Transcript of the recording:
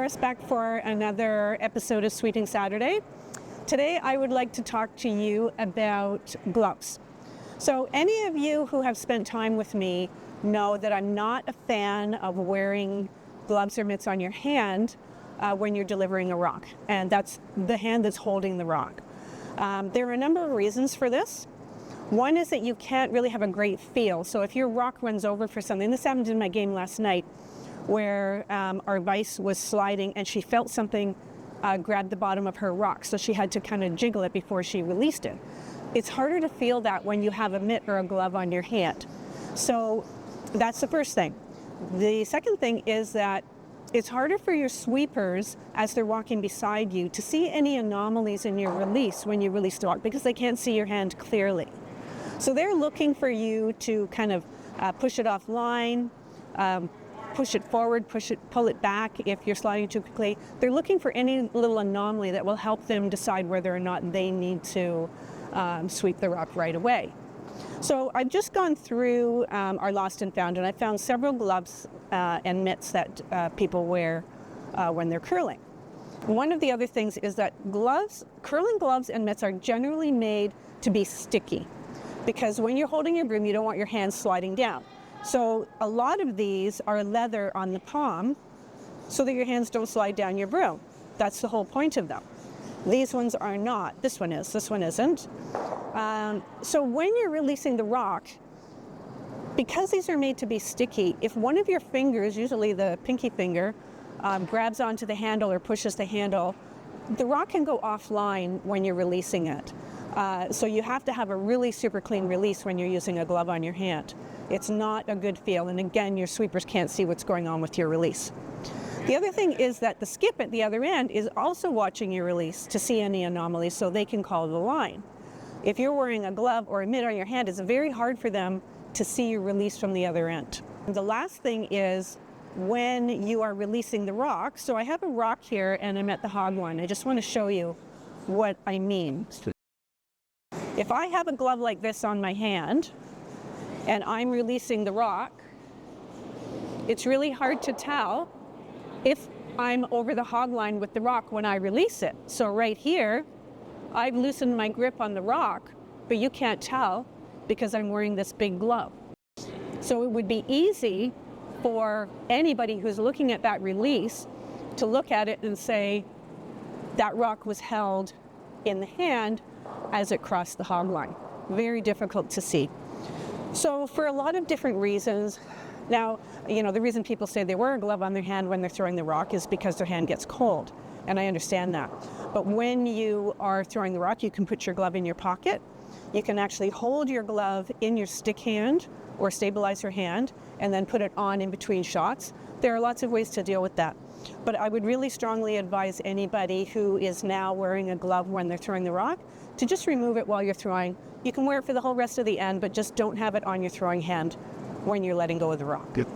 Doris back for another episode of Sweeping Saturday. Today I would like to talk to you about gloves. So any of you who have spent time with me know that I'm not a fan of wearing gloves or mitts on your hand when you're delivering a rock, and that's the hand that's holding the rock. There are a number of reasons for this. One is that you can't really have a great feel. So if your rock runs over for something, this happened in my game last night, where our vice was sliding and she felt something grab the bottom of her rock, so she had to kind of jiggle it before she released it. It's harder to feel that when you have a mitt or a glove on your hand. So that's the first thing. The second thing is that it's harder for your sweepers as they're walking beside you to see any anomalies in your release when you release the rock, because they can't see your hand clearly. So they're looking for you to kind of push it offline, push it forward, pull it back if you're sliding too quickly. They're looking for any little anomaly that will help them decide whether or not they need to sweep the rock right away. So I've just gone through our Lost and Found, and I found several gloves and mitts that people wear when they're curling. One of the other things is that curling gloves and mitts are generally made to be sticky, because when you're holding your broom, you don't want your hands sliding down. So a lot of these are leather on the palm so that your hands don't slide down your broom. That's the whole point of them. These ones are not. This one is, this one isn't. So when you're releasing the rock, because these are made to be sticky, if one of your fingers, usually the pinky finger, grabs onto the handle or pushes the handle, the rock can go offline when you're releasing it. So you have to have a really super clean release when you're using a glove on your hand. It's not a good feel, and again, your sweepers can't see what's going on with your release. The other thing is that the skip at the other end is also watching your release to see any anomalies so they can call the line. If you're wearing a glove or a mitt on your hand, it's very hard for them to see your release from the other end. And the last thing is when you are releasing the rock. So I have a rock here and I'm at the hog line. I just want to show you what I mean. If I have a glove like this on my hand and I'm releasing the rock, it's really hard to tell if I'm over the hog line with the rock when I release it. So right here, I've loosened my grip on the rock, but you can't tell because I'm wearing this big glove. So it would be easy for anybody who's looking at that release to look at it and say, that rock was held in the hand as it crossed the hog line. Very difficult to see. So for a lot of different reasons, now, the reason people say they wear a glove on their hand when they're throwing the rock is because their hand gets cold, and I understand that. But when you are throwing the rock, you can put your glove in your pocket. You can actually hold your glove in your stick hand or stabilize your hand and then put it on in between shots. There are lots of ways to deal with that. But I would really strongly advise anybody who is now wearing a glove when they're throwing the rock to just remove it while you're throwing. You can wear it for the whole rest of the end, but just don't have it on your throwing hand when you're letting go of the rock. Good.